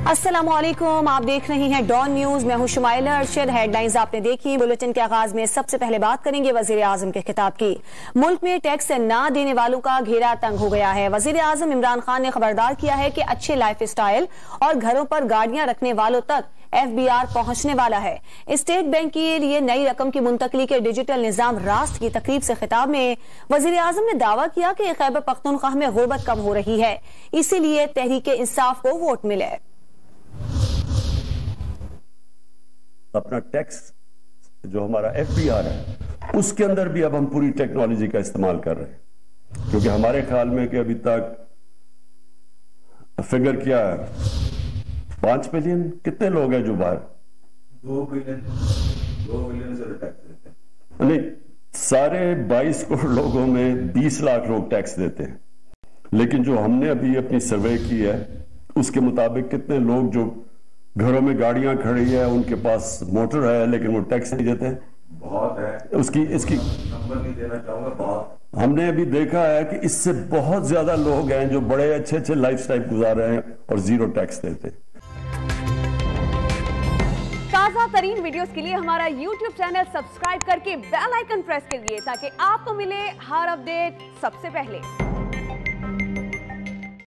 अस्सलामुअलैकुम, आप देख रहे हैं डॉन न्यूज। मैं हूं शुमाइला अरशद। हेडलाइंस आपने देखी। बुलेटिन के आगाज में सबसे पहले बात करेंगे वजीर आजम के खिताब की। मुल्क में टैक्स न देने वालों का घेरा तंग हो गया है। वजीर आजम इमरान खान ने खबरदार किया है कि अच्छे लाइफ स्टाइल और घरों पर गाड़ियां रखने वालों तक FBR पहुंचने वाला है। स्टेट बैंक के लिए नई रकम की मुंतकली के डिजिटल निजाम रास्त की तकरीब से खिताब में वजीर आजम ने दावा किया कि खैबर पख्तूनख्वा में गुर्बत कम हो रही है, इसीलिए तहरीक इंसाफ को वोट मिले। अपना टैक्स जो हमारा FBR है उसके अंदर भी अब हम पूरी टेक्नोलॉजी का इस्तेमाल कर रहे हैं, क्योंकि हमारे ख्याल में कि अभी तक फिगर क्या है, 5 बिलियन कितने लोग हैं जो बाहर 2 बिलियन से टैक्स देते हैं। नहीं, सारे 22 करोड़ लोगों में 20 लाख लोग टैक्स देते हैं, लेकिन जो हमने अभी अपनी सर्वे की है उसके मुताबिक कितने लोग जो घरों में गाड़ियां खड़ी है, उनके पास मोटर है लेकिन वो टैक्स नहीं देते हैं। बहुत है इसकी नंबर नहीं देना चाहूंगा। बहुत हमने अभी देखा है कि इससे बहुत ज्यादा लोग हैं जो बड़े अच्छे लाइफस्टाइल गुजार रहे हैं और जीरो टैक्स देते हैं। ताजा तरीन वीडियोस के लिए हमारा YouTube चैनल सब्सक्राइब करके बेल आइकन प्रेस करिए ताकि आपको मिले हर अपडेट सबसे पहले।